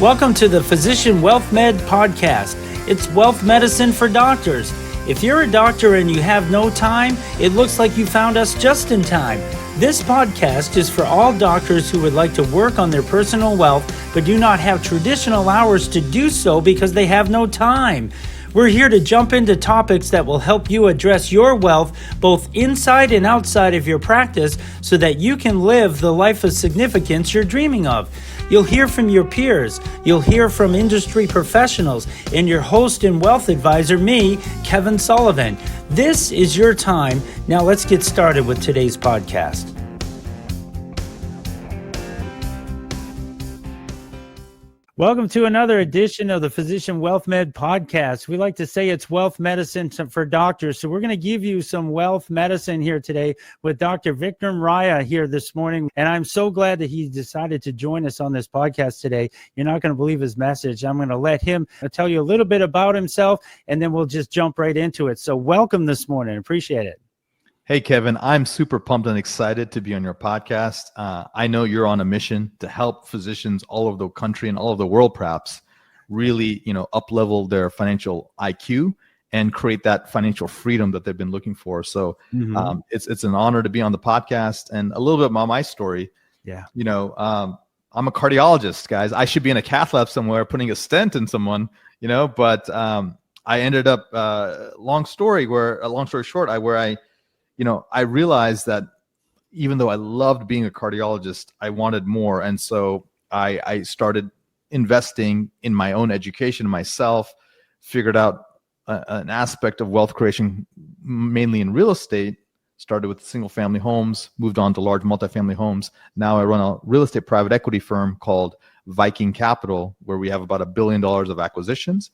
Welcome to the Physician Wealth Med podcast. It's wealth medicine for doctors. If you're a doctor and you have no time, it looks like you found us just in time. This podcast is for all doctors who would like to work on their personal wealth, but do not have traditional hours to do so because they have no time. We're here to jump into topics that will help you address your wealth both inside and outside of your practice so that you can live the life of significance you're dreaming of. You'll hear from your peers, you'll hear from industry professionals, and your host and wealth advisor, me, Kevin Sullivan. This is your time. Now let's get started with today's podcast. Welcome to another edition of the Physician Wealth Med podcast. We like to say it's wealth medicine for doctors. So we're going to give you some wealth medicine here today with Dr. Vikram Raya here this morning. And I'm so glad that he decided to join us on this podcast today. You're not going to believe his message. I'm going to let him tell you a little bit about himself, and then we'll just jump right into it. So welcome this morning. Appreciate it. Hey, Kevin, I'm super pumped and excited to be on your podcast. I know you're on a mission to help physicians all over the country and all over the world, perhaps, really, up-level their financial IQ and create that financial freedom that they've been looking for. So it's an honor to be on the podcast. And a little bit about my story. Yeah. I'm a cardiologist, guys. I should be in a cath lab somewhere putting a stent in someone, but I ended up, long story short, I realized that even though I loved being a cardiologist, I wanted more. And so I started investing in my own education myself, figured out an aspect of wealth creation, mainly in real estate, started with single family homes, moved on to large multifamily homes. Now I run a real estate private equity firm called Viking Capital, where we have about $1 billion of acquisitions.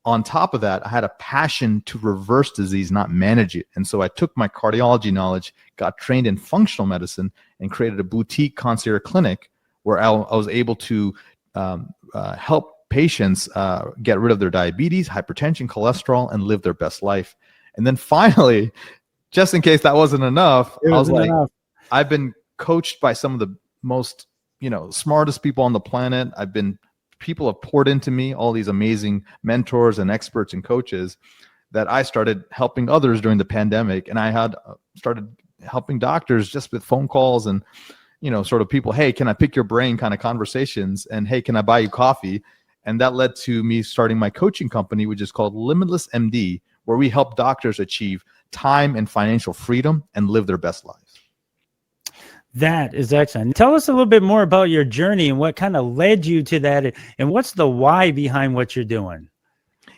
On top of that, I had a passion to reverse disease, not manage it. And so I took my cardiology knowledge, got trained in functional medicine, and created a boutique concierge clinic where I was able to help patients get rid of their diabetes, hypertension, cholesterol, and live their best life. And then finally, just in case that wasn't enough, I've been coached by some of the most, smartest people on the planet. People have poured into me, all these amazing mentors and experts and coaches, that I started helping others during the pandemic. And I had started helping doctors just with phone calls and, sort of people, hey, can I pick your brain kind of conversations? And hey, can I buy you coffee? And that led to me starting my coaching company, which is called Limitless MD, where we help doctors achieve time and financial freedom and live their best lives. That is excellent. Tell us a little bit more about your journey and what kind of led you to that, and what's the why behind what you're doing?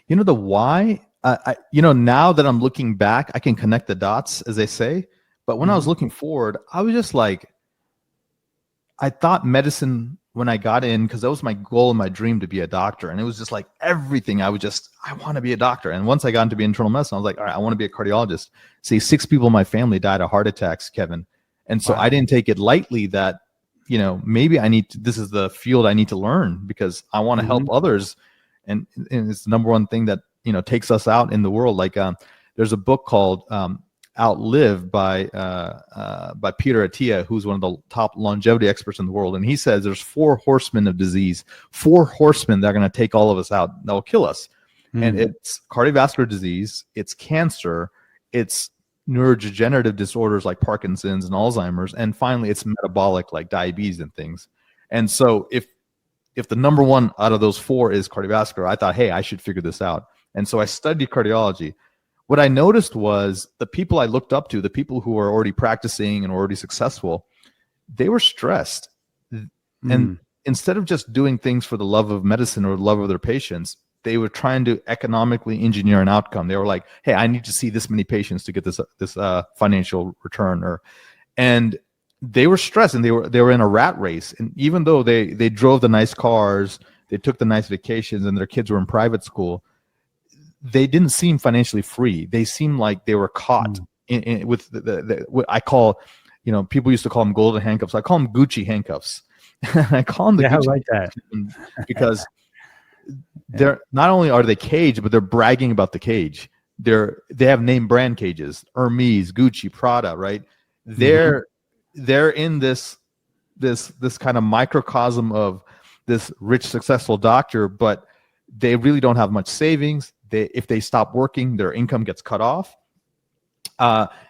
The why, now that I'm looking back, I can connect the dots, as they say. But when I was looking forward, I was just like, I thought medicine when I got in, because that was my goal and my dream to be a doctor. And it was just like everything. I want to be a doctor. And once I got into internal medicine, I was like, all right, I want to be a cardiologist. See, 6 people in my family died of heart attacks, Kevin. And so I didn't take it lightly that, maybe this is the field I need to learn, because I want to help others. And it's the number one thing that, takes us out in the world. Like there's a book called Outlive by Peter Attia, who's one of the top longevity experts in the world. And he says there's 4 horsemen of disease, 4 horsemen that are going to take all of us out, that will kill us. And it's cardiovascular disease, it's cancer, it's neurodegenerative disorders like Parkinson's and Alzheimer's, and finally it's metabolic like diabetes and things. And so if the number one out of those 4 is cardiovascular, I thought, hey, I should figure this out. And so I studied cardiology. What I noticed was the people I looked up to, the people who were already practicing and already successful, they were stressed. And instead of just doing things for the love of medicine or the love of their patients, they were trying to economically engineer an outcome. They were like, hey, I need to see this many patients to get this financial return. And they were stressed, and they were in a rat race. And even though they drove the nice cars, they took the nice vacations, and their kids were in private school, they didn't seem financially free. They seemed like they were caught with what I call, people used to call them golden handcuffs. I call them Gucci handcuffs. I call them the Gucci I like that. Because they're not only are they caged, but they're bragging about the cage. They have name brand cages, Hermes, Gucci, Prada, right? They're in this kind of microcosm of this rich, successful doctor, but they really don't have much savings. If they stop working, their income gets cut off.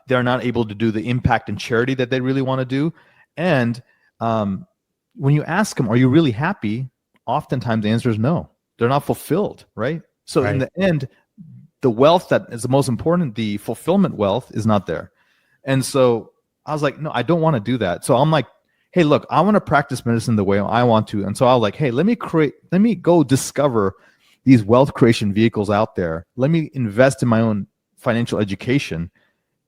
They're not able to do the impact and charity that they really want to do. And when you ask them, are you really happy? Oftentimes the answer is no. They're not fulfilled, right? So in the end, the wealth that is the most important, the fulfillment wealth, is not there. And so I was like, no, I don't want to do that. So I'm like, hey, look, I want to practice medicine the way I want to. And so I was like, hey, let me go discover these wealth creation vehicles out there. Let me invest in my own financial education,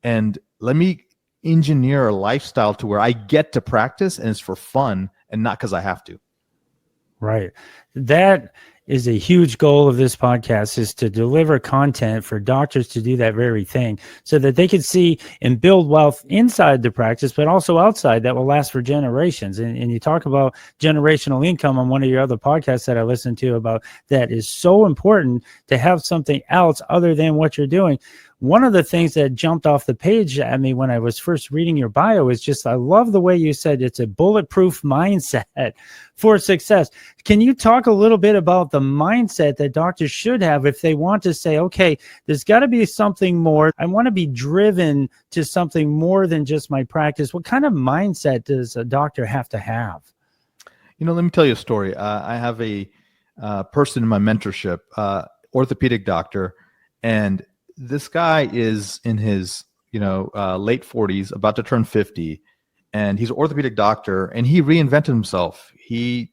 and let me engineer a lifestyle to where I get to practice and it's for fun and not because I have to. Right. That is a huge goal of this podcast, is to deliver content for doctors to do that very thing so that they can see and build wealth inside the practice, but also outside, that will last for generations. And you talk about generational income on one of your other podcasts that I listened to about that is so important to have something else other than what you're doing. One of the things that jumped off the page at me when I was first reading your bio is just, I love the way you said it's a bulletproof mindset for success. Can you talk a little bit about the mindset that doctors should have if they want to say, okay, there's got to be something more. I want to be driven to something more than just my practice. What kind of mindset does a doctor have to have? Let me tell you a story. I have a person in my mentorship, orthopedic doctor, and this guy is in his, late 40s, about to turn 50, and he's an orthopedic doctor, and he reinvented himself. He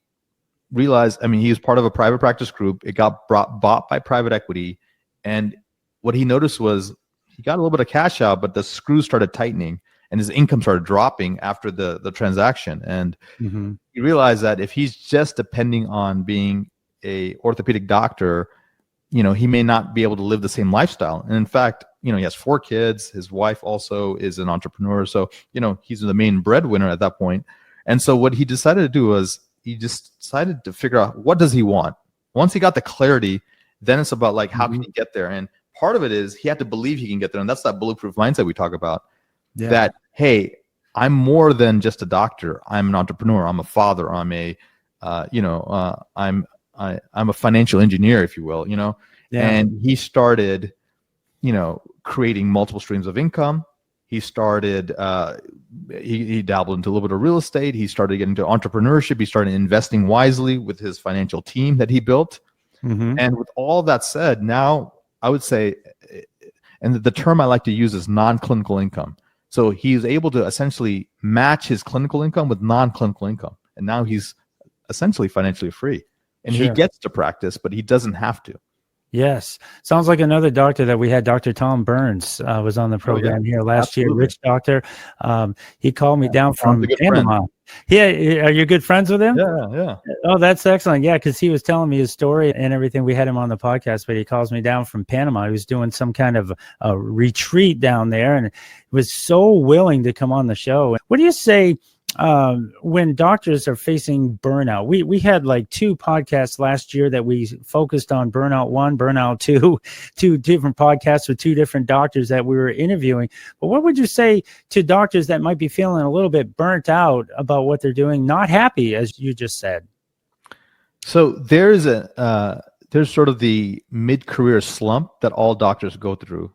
realized, he was part of a private practice group. It got bought by private equity, and what he noticed was he got a little bit of cash out, but the screws started tightening, and his income started dropping after the transaction. And he realized that if he's just depending on being a orthopedic doctor, he may not be able to live the same lifestyle. And in fact, he has 4 kids. His wife also is an entrepreneur. So, he's the main breadwinner at that point. And so what he decided to do was he just decided to figure out, what does he want? Once he got the clarity, then it's about like, how can he get there? And part of it is he had to believe he can get there. And that's that bulletproof mindset we talk about, that, hey, I'm more than just a doctor. I'm an entrepreneur. I'm a father. I'm a, I'm a financial engineer, if you will, and he started, creating multiple streams of income. He started, he dabbled into a little bit of real estate. He started getting into entrepreneurship. He started investing wisely with his financial team that he built. And with all that said, now I would say, and the term I like to use is non-clinical income. So he's able to essentially match his clinical income with non-clinical income. And now he's essentially financially free. And he gets to practice, but he doesn't have to. Yes. Sounds like another doctor that we had, Dr. Tom Burns, was on the program here last year. Rich doctor. He called me down from Panama. Yeah. Are you good friends with him? Yeah. Oh, that's excellent. Yeah. Because he was telling me his story and everything. We had him on the podcast, but he calls me down from Panama. He was doing some kind of a retreat down there and was so willing to come on the show. What do you say when doctors are facing burnout? We had like 2 podcasts last year that we focused on burnout 1, burnout 2, 2 different podcasts with 2 different doctors that we were interviewing. But what would you say to doctors that might be feeling a little bit burnt out about what they're doing, not happy, as you just said? So there's sort of the mid-career slump that all doctors go through.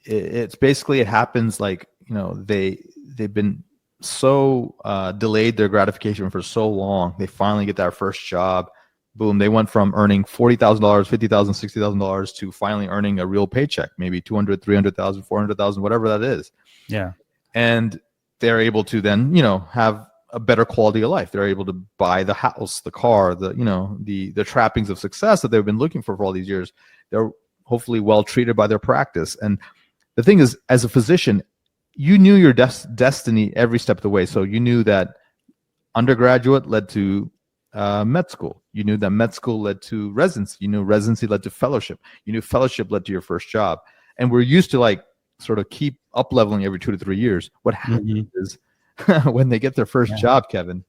It's basically, it happens like, they've been so delayed their gratification for so long. They finally get that first job. Boom, they went from earning $40,000, $50,000, $60,000 to finally earning a real paycheck, maybe $200,000, $300,000, $400,000, whatever that is. Yeah. And they're able to then, have a better quality of life. They're able to buy the house, the car, the trappings of success that they've been looking for all these years. They're hopefully well treated by their practice. And the thing is, as a physician, you knew your destiny every step of the way. So you knew that undergraduate led to med school. You knew that med school led to residency. You knew residency led to fellowship. You knew fellowship led to your first job. And we're used to like sort of keep up leveling every 2 to 3 years. What happens is when they get their first job, Kevin,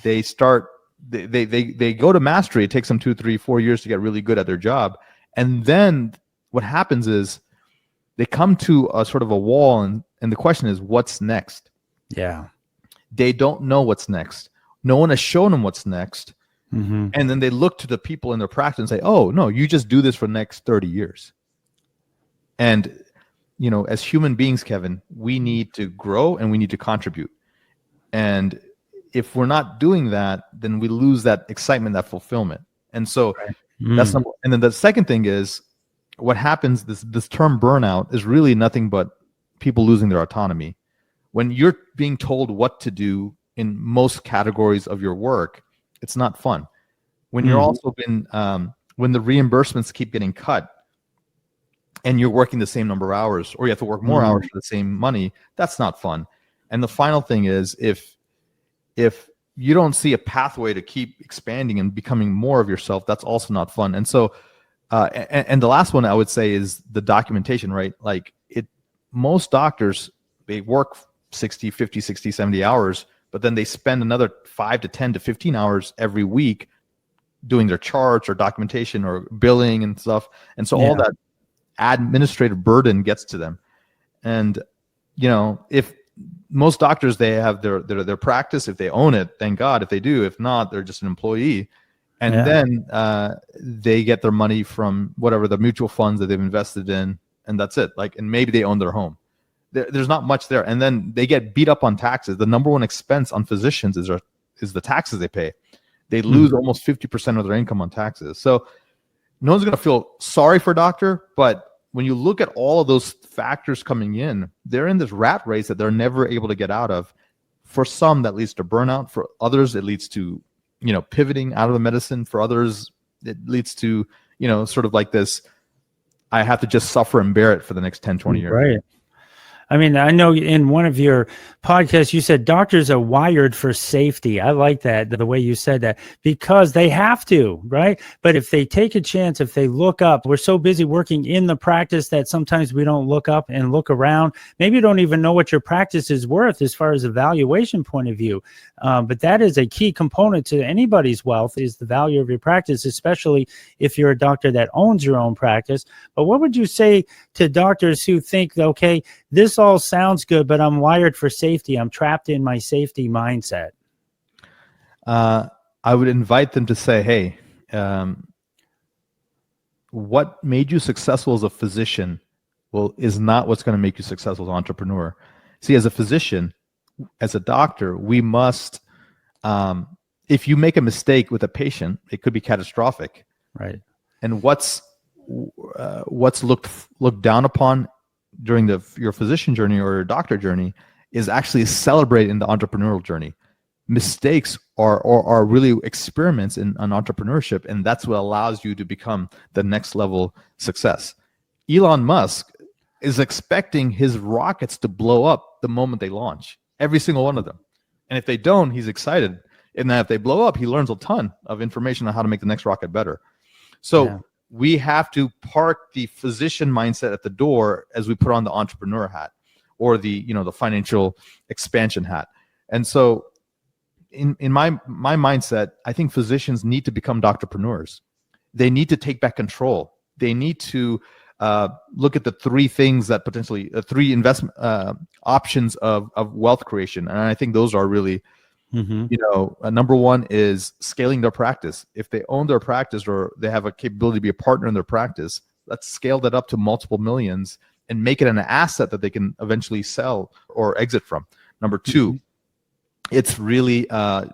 they start, they go to mastery. It takes them 2, 3, 4 years to get really good at their job. And then what happens is they come to a sort of a wall, and the question is, what's next? Yeah. They don't know what's next. No one has shown them what's next. Mm-hmm. And then they look to the people in their practice and say, oh, no, you just do this for the next 30 years. And, as human beings, Kevin, we need to grow and we need to contribute. And if we're not doing that, then we lose that excitement, that fulfillment. And so that's number. And then the second thing is what happens, this term burnout is really nothing but people losing their autonomy. When you're being told what to do in most categories of your work, it's not fun. When you're also when the reimbursements keep getting cut and you're working the same number of hours, or you have to work more hours for the same money, that's not fun. And the final thing is if you don't see a pathway to keep expanding and becoming more of yourself, that's also not fun. And so, and the last one I would say is the documentation, right? Like most doctors, they work 60, 50, 60, 70 hours, but then they spend another 5 to 10 to 15 hours every week doing their charts or documentation or billing and stuff. And so all that administrative burden gets to them. And, if most doctors, they have their practice, if they own it, thank God. If they do, if not, they're just an employee. And then they get their money from whatever the mutual funds that they've invested in, and that's it. And maybe they own their home. There's not much there. And then they get beat up on taxes. The number one expense on physicians is the taxes they pay. They lose almost 50% of their income on taxes. So no one's going to feel sorry for a doctor, but when you look at all of those factors coming in, they're in this rat race that they're never able to get out of. For some, that leads to burnout. For others, it leads to, pivoting out of the medicine. For others, it leads to, sort of like this, I have to just suffer and bear it for the next 10, 20 years. Right. I mean, I know in one of your podcasts, you said doctors are wired for safety. I like that, the way you said that, because they have to, right? But if they take a chance, if they look up, we're so busy working in the practice that sometimes we don't look up and look around. Maybe you don't even know what your practice is worth as far as a valuation point of view. But that is a key component to anybody's wealth, is the value of your practice, especially if you're a doctor that owns your own practice. But what would you say to doctors who think, okay, this all sounds good, but I'm wired for safety. I'm trapped in my safety mindset? I would invite them to say, hey, what made you successful as a physician is not what's going to make you successful as an entrepreneur. See, as a physician, as a doctor, we must, if you make a mistake with a patient, it could be catastrophic. Right. And what's looked down upon during your physician journey or your doctor journey is actually celebrated in the entrepreneurial journey. Mistakes are really experiments in entrepreneurship, and that's what allows you to become the next level success. Elon Musk is expecting his rockets to blow up the moment they launch, every single one of them. And if they don't, he's excited. And then if they blow up, he learns a ton of information on how to make the next rocket better. So we have to park the physician mindset at the door as we put on the entrepreneur hat, or the financial expansion hat. And so in my mindset, I think physicians need to become doctorpreneurs. They need to take back control. They need to look at the three things that potentially three investment options of wealth creation. And I think those are really, number one is scaling their practice. If they own their practice or they have a capability to be a partner in their practice, let's scale that up to multiple millions and make it an asset that they can eventually sell or exit from. Number two, it's really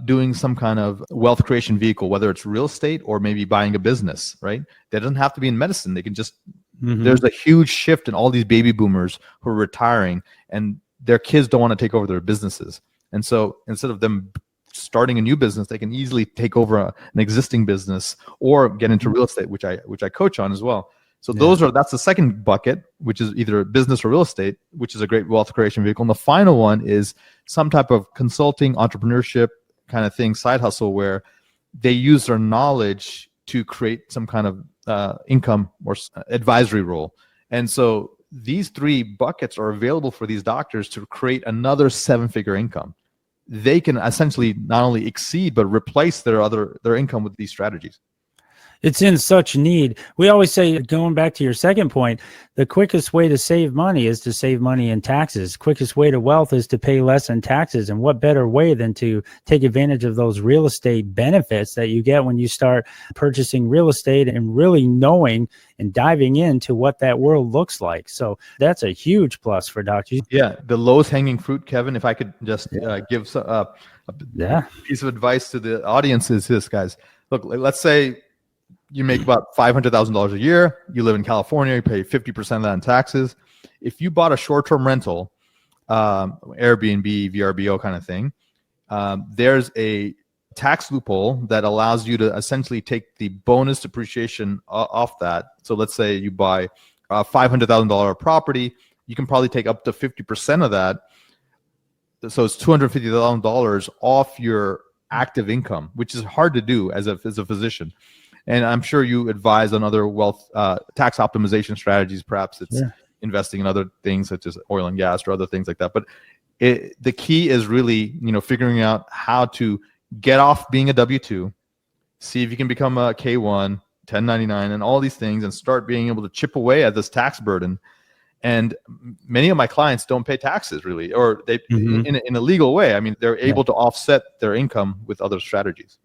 doing some kind of wealth creation vehicle, whether it's real estate or maybe buying a business, right? That doesn't have to be in medicine. They can just, there's a huge shift in all these baby boomers who are retiring and their kids don't want to take over their businesses. And so instead of them starting a new business, they can easily take over an existing business or get into real estate, which I coach on as well. So that's the second bucket, which is either business or real estate, which is a great wealth creation vehicle. And the final one is some type of consulting, entrepreneurship kind of thing, side hustle, where they use their knowledge to create some kind of income or advisory role. And so these three buckets are available for these doctors to create another 7-figure income. They can essentially not only exceed, but replace their income with these strategies. It's in such need. We always say, going back to your second point, the quickest way to save money is to save money in taxes. Quickest way to wealth is to pay less in taxes. And what better way than to take advantage of those real estate benefits that you get when you start purchasing real estate and really knowing and diving into what that world looks like. So that's a huge plus for doctors. Yeah, the lowest hanging fruit, Kevin, if I could just give a piece of advice to the audience is this, guys. Look, let's say you make about $500,000 a year. You live in California. You pay 50% of that in taxes. If you bought a short-term rental, Airbnb, VRBO kind of thing, there's a tax loophole that allows you to essentially take the bonus depreciation off that. So let's say you buy a $500,000 property. You can probably take up to 50% of that. So it's $250,000 off your active income, which is hard to do as a physician. And I'm sure you advise on other wealth tax optimization strategies. Perhaps it's investing in other things such as oil and gas or other things like that. But the key is really, figuring out how to get off being a W-2, see if you can become a K-1, 1099, and all these things, and start being able to chip away at this tax burden. And many of my clients don't pay taxes really, or they in a legal way. I mean, they're able to offset their income with other strategies.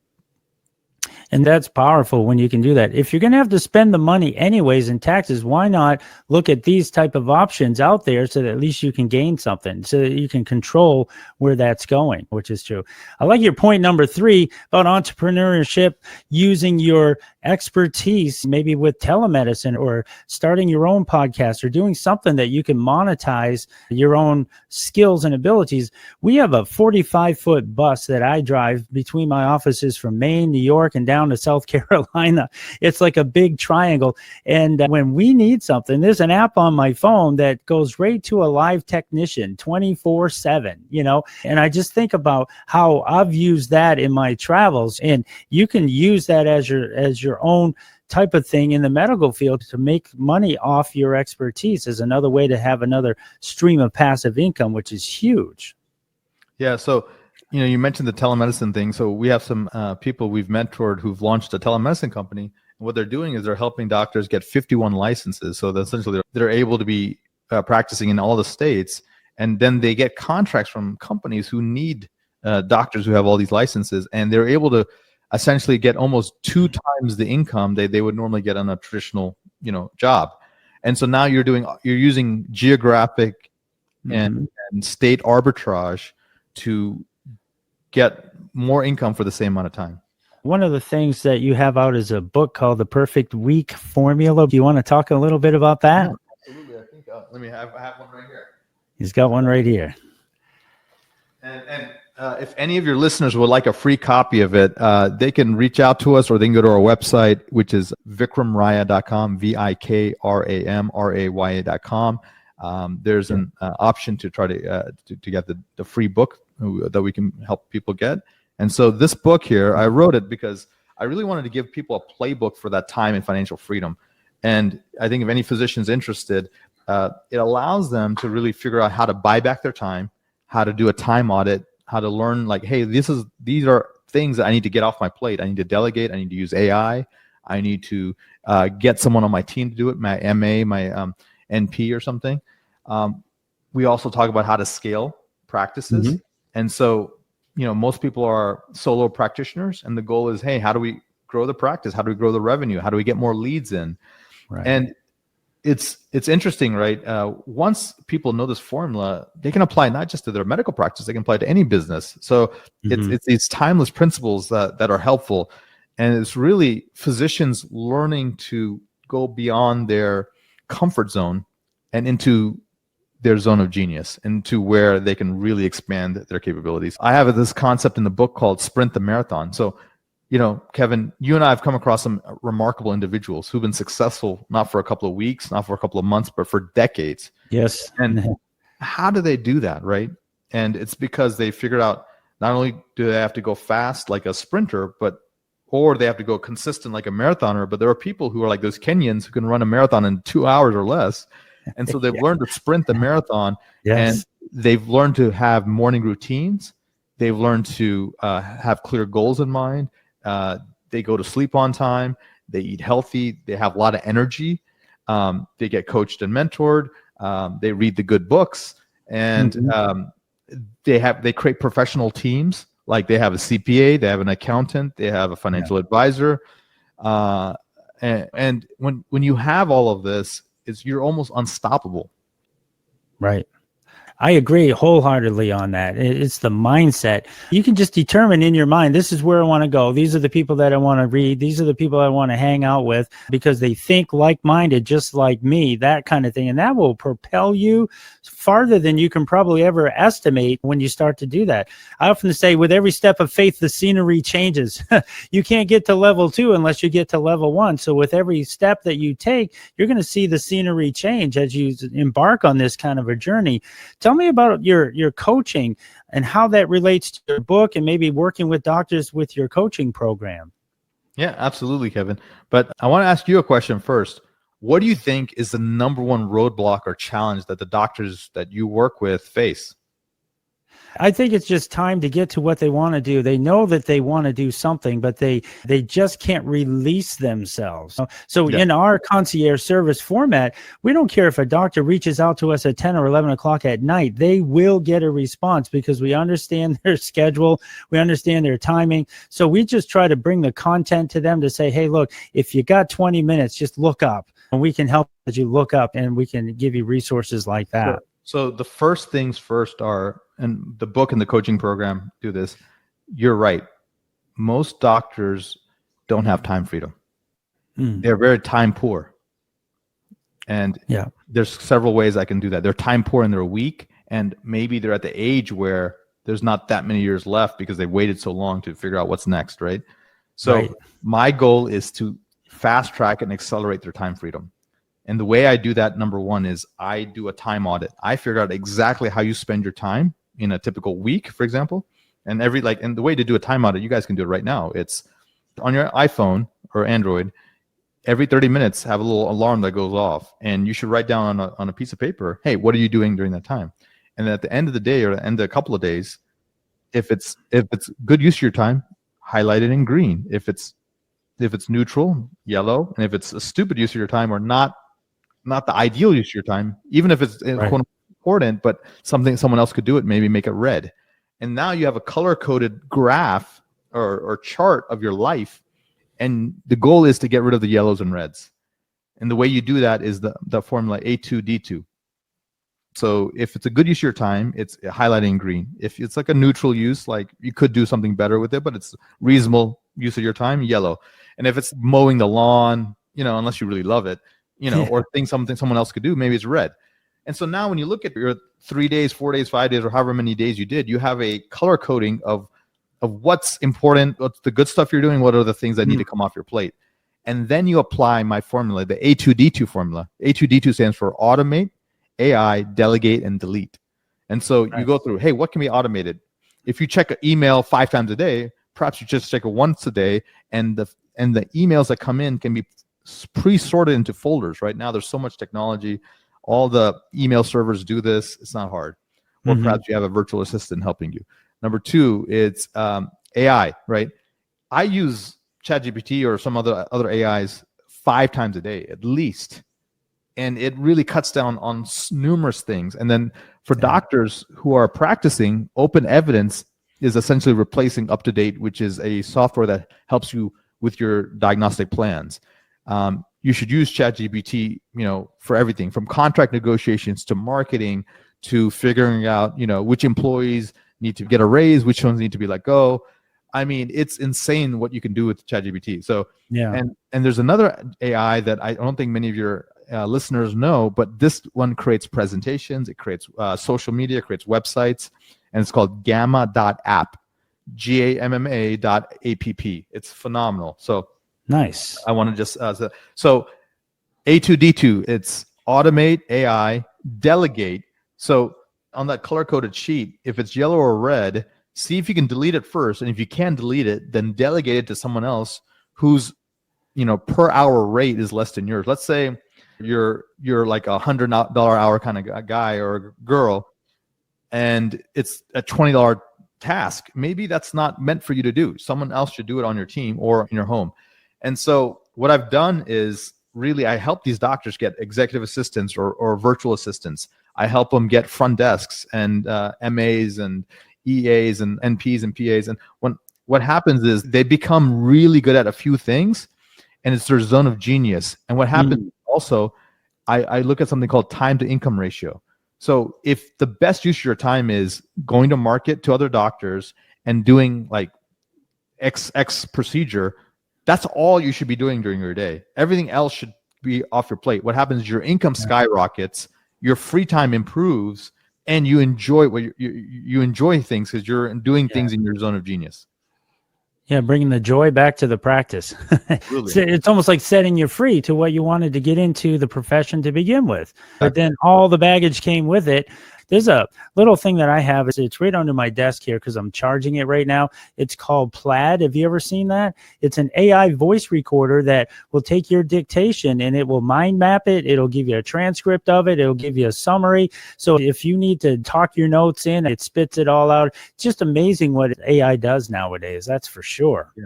And that's powerful when you can do that. If you're going to have to spend the money anyways in taxes, why not look at these type of options out there so that at least you can gain something, so that you can control where that's going, which is true. I like your point number 3 about entrepreneurship, using your expertise, maybe with telemedicine or starting your own podcast or doing something that you can monetize your own skills and abilities. We have a 45-foot bus that I drive between my offices from Maine, New York, and down to South Carolina. It's like a big triangle. And when we need something, there's an app on my phone that goes right to a live technician 24/7, and I just think about how I've used that in my travels, and you can use that as your own type of thing in the medical field to make money off your expertise is another way to have another stream of passive income, which is huge. Yeah. So, you mentioned the telemedicine thing. So we have some people we've mentored who've launched a telemedicine company. And what they're doing is they're helping doctors get 51 licenses. So that essentially they're able to be practicing in all the states. And then they get contracts from companies who need doctors who have all these licenses. And they're able to essentially get almost 2 times the income they would normally get on a traditional, job. And so now you're using geographic and state arbitrage to get more income for the same amount of time. One of the things that you have out is a book called The Perfect Week Formula. Do you want to talk a little bit about that? Yeah, absolutely. I think I have one right here. He's got one right here. And if any of your listeners would like a free copy of it, they can reach out to us, or they can go to our website, which is vikramraya.com, VIKRAMRAYA.com. There's an option to try to get the free book that we can help people get. And so this book here, I wrote it because I really wanted to give people a playbook for that time and financial freedom. And I think if any physician's interested, it allows them to really figure out how to buy back their time, how to do a time audit, how to learn like, hey, these are things that I need to get off my plate. I need to delegate. I need to use AI. I need to get someone on my team to do it, my MA, my NP or something. We also talk about how to scale practices. And so, most people are solo practitioners, and the goal is, hey, how do we grow the practice? How do we grow the revenue? How do we get more leads in? Right. And it's interesting, right? Once people know this formula, they can apply not just to their medical practice, they can apply to any business. So it's these timeless principles that are helpful. And it's really physicians learning to go beyond their comfort zone and into their zone of genius, and to where they can really expand their capabilities. I have this concept in the book called Sprint the Marathon. So, Kevin, you and I have come across some remarkable individuals who've been successful, not for a couple of weeks, not for a couple of months, but for decades. Yes. And how do they do that, right? And it's because they figured out not only do they have to go fast like a sprinter, or they have to go consistent like a marathoner, but there are people who are like those Kenyans who can run a marathon in 2 hours or less. And so they've learned to sprint the marathon, and they've learned to have morning routines. They've learned to have clear goals in mind. They go to sleep on time. they eat healthy, they have a lot of energy, they get coached and mentored, they read the good books, and they create professional teams. Like they have a CPA, they have an accountant, they have a financial advisor, and when you have all of this, you're almost unstoppable. Right. I agree wholeheartedly on that. It's the mindset. You can just determine in your mind, this is where I want to go. These are the people that I want to read. These are the people I want to hang out with because they think like-minded, just like me, that kind of thing. And that will propel you farther than you can probably ever estimate when you start to do that. I often say with every step of faith, the scenery changes. You can't get to level 2 unless you get to level 1. So with every step that you take, you're going to see the scenery change as you embark on this kind of a journey. Tell me about your coaching and how that relates to your book and maybe working with doctors with your coaching program. Yeah, absolutely, Kevin. But I want to ask you a question first. What do you think is the number one roadblock or challenge that the doctors that you work with face? I think it's just time to get to what they want to do. They know that they want to do something, but they just can't release themselves. So in our concierge service format, we don't care if a doctor reaches out to us at 10 or 11 o'clock at night. They will get a response because we understand their schedule. We understand their timing. So we just try to bring the content to them to say, hey, look, if you got 20 minutes, just look up and we can help you look up and we can give you resources like that. Sure. So the first things first are, and the book and the coaching program do this, you're right. Most doctors don't have time freedom. They're very time poor. And there's several ways I can do that. They're time poor and they're weak, and maybe they're at the age where there's not that many years left because they waited so long to figure out what's next, right? So my goal is to fast track and accelerate their time freedom. And the way I do that, number one, is I do a time audit. I figure out exactly how you spend your time in a typical week, for example. And and the way to do a time audit, you guys can do it right now. It's on your iPhone or Android. Every 30 minutes, have a little alarm that goes off, and you should write down on a piece of paper, hey, what are you doing during that time? And then at the end of the day or the end of a couple of days, if it's good use of your time, highlight it in green. If it's neutral, yellow. And if it's a stupid use of your time or not the ideal use of your time, even if it's important, but someone else could do it, maybe make it red. And now you have a color-coded graph or chart of your life, and the goal is to get rid of the yellows and reds. And the way you do that is the formula A2D2. So if it's a good use of your time, it's highlighting green. If it's like a neutral use, like you could do something better with it, but it's reasonable use of your time, yellow. And if it's mowing the lawn, unless you really love it, or something someone else could do, maybe it's red. And so now when you look at your 3 days, 4 days, 5 days, or however many days you did, you have a color coding of what's important, what's the good stuff you're doing, what are the things that need to come off your plate. And then you apply my formula, the A2D2 formula. A2D2 stands for automate, AI, delegate, and delete. And so you go through, hey, what can be automated? If you check an email 5 times a day, perhaps you just check it once a day, and the emails that come in can be pre-sorted into folders. Right now there's so much technology, all the email servers do this, it's not hard. Or perhaps you have a virtual assistant helping you. Number 2, it's AI, right? I use ChatGPT or some other AIs 5 times a day at least, and it really cuts down on numerous things. And then for doctors who are practicing, Open Evidence is essentially replacing UpToDate, which is a software that helps you with your diagnostic plans. You should use ChatGPT, for everything from contract negotiations to marketing to figuring out, which employees need to get a raise, which ones need to be let go. I mean, it's insane what you can do with ChatGPT. So, and there's another AI that I don't think many of your listeners know, but this one creates presentations, it creates social media, creates websites, and it's called gamma.app, GAMMA.app. It's phenomenal. So nice. I want to just so A2D2, it's automate, AI, delegate. So on that color-coded sheet, if it's yellow or red, see if you can delete it first, and if you can delete it, then delegate it to someone else whose per hour rate is less than yours. Let's say you're like $100 hour kind of guy or girl, and it's a $20 task. Maybe that's not meant for you to do. Someone else should do it on your team or in your home. And so what I've done is really I help these doctors get executive assistants or virtual assistants. I help them get front desks and MAs and EAs and NPs and PAs. And what happens is they become really good at a few things, and it's their zone of genius. And what happens also, I look at something called time to income ratio. So if the best use of your time is going to market to other doctors and doing like X procedure, that's all you should be doing during your day. Everything else should be off your plate. What happens is your income skyrockets, your free time improves, and you enjoy you enjoy things because you're doing things in your zone of genius. Yeah, bringing the joy back to the practice. It's almost like setting you free to what you wanted to get into the profession to begin with. But then all the baggage came with it. There's a little thing that I have. It's right under my desk here because I'm charging it right now. It's called Plaid. Have you ever seen that? It's an AI voice recorder that will take your dictation and it will mind map it. It'll give you a transcript of it. It'll give you a summary. So if you need to talk your notes in, it spits it all out. It's just amazing what AI does nowadays. That's for sure. Yeah.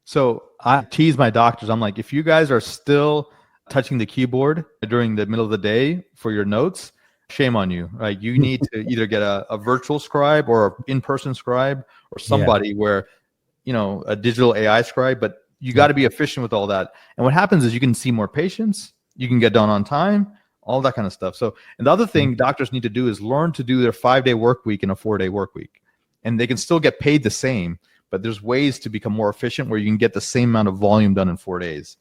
So I tease my doctors. I'm like, if you guys are still touching the keyboard during the middle of the day for your notes, shame on you, right? You need to either get a virtual scribe or an in-person scribe or somebody where, a digital AI scribe, but you got to be efficient with all that. And what happens is you can see more patients, you can get done on time, all that kind of stuff. So, and the other thing doctors need to do is learn to do their 5-day work week in a 4-day work week. And they can still get paid the same, but there's ways to become more efficient where you can get the same amount of volume done in 4 days.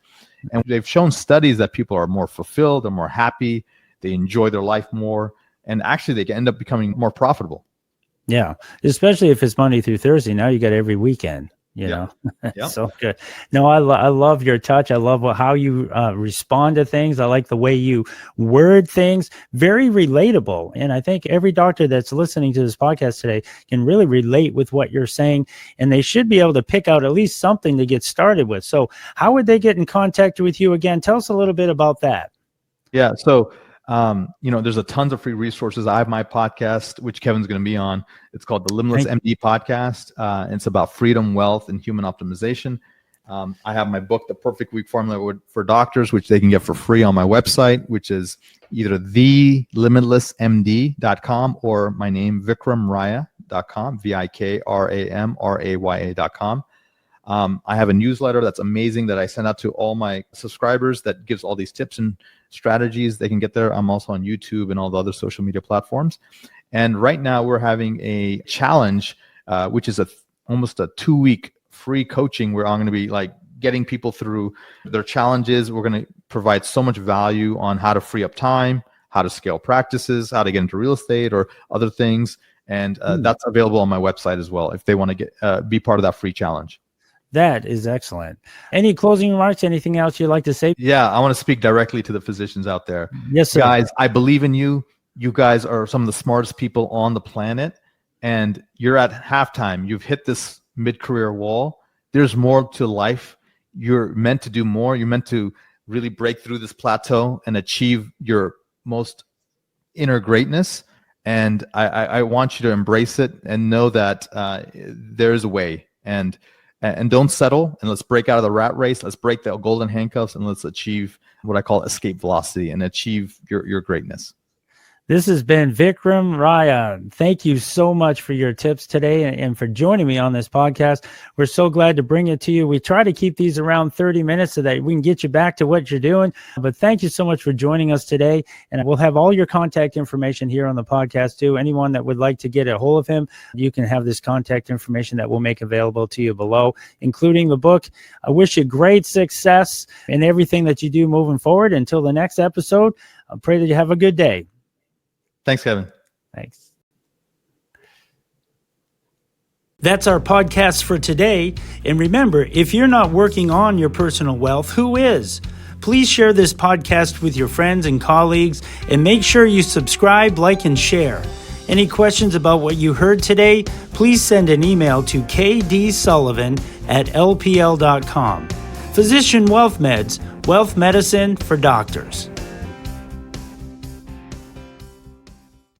And they've shown studies that people are more fulfilled, they're more happy, they enjoy their life more, and actually they can end up becoming more profitable. Yeah, especially if it's Monday through Thursday. Now you got every weekend, you know. So good. No, I love your touch. I love how you respond to things. I like the way you word things. Very relatable. And I think every doctor that's listening to this podcast today can really relate with what you're saying, and they should be able to pick out at least something to get started with. So how would they get in contact with you again? Tell us a little bit about that. Yeah. So there's a tons of free resources. I have my podcast, which Kevin's going to be on. It's called the Limitless MD Podcast. It's about freedom, wealth, and human optimization. I have my book, The Perfect Week Formula for Doctors, which they can get for free on my website, which is either thelimitlessmd.com or my name, vikramraya.com, VIKRAMRAYA.com. I have a newsletter that's amazing that I send out to all my subscribers that gives all these tips and strategies. They can get there. I'm also on YouTube and all the other social media platforms. And right now we're having a challenge, which is almost a 2-week free coaching where I'm going to be like getting people through their challenges. We're going to provide so much value on how to free up time, how to scale practices, how to get into real estate or other things. And that's available on my website as well if they want to be part of that free challenge. That is excellent. Any closing remarks? Anything else you'd like to say? Yeah, I want to speak directly to the physicians out there. Yes, sir. Guys, I believe in you. You guys are some of the smartest people on the planet, and you're at halftime. You've hit this mid-career wall. There's more to life. You're meant to do more. You're meant to really break through this plateau and achieve your most inner greatness. And I want you to embrace it and know that there's a way. And don't settle, and let's break out of the rat race. Let's break the golden handcuffs, and let's achieve what I call escape velocity and achieve your greatness. This has been Vikram Raya. Thank you so much for your tips today and for joining me on this podcast. We're so glad to bring it to you. We try to keep these around 30 minutes so that we can get you back to what you're doing. But thank you so much for joining us today. And we'll have all your contact information here on the podcast too. Anyone that would like to get a hold of him, you can have this contact information that we'll make available to you below, including the book. I wish you great success in everything that you do moving forward. Until the next episode, I pray that you have a good day. Thanks, Kevin. Thanks. That's our podcast for today. And remember, if you're not working on your personal wealth, who is? Please share this podcast with your friends and colleagues, and make sure you subscribe, like, and share. Any questions about what you heard today, please send an email to kdsullivan@lpl.com. Physician Wealth Meds, wealth medicine for doctors.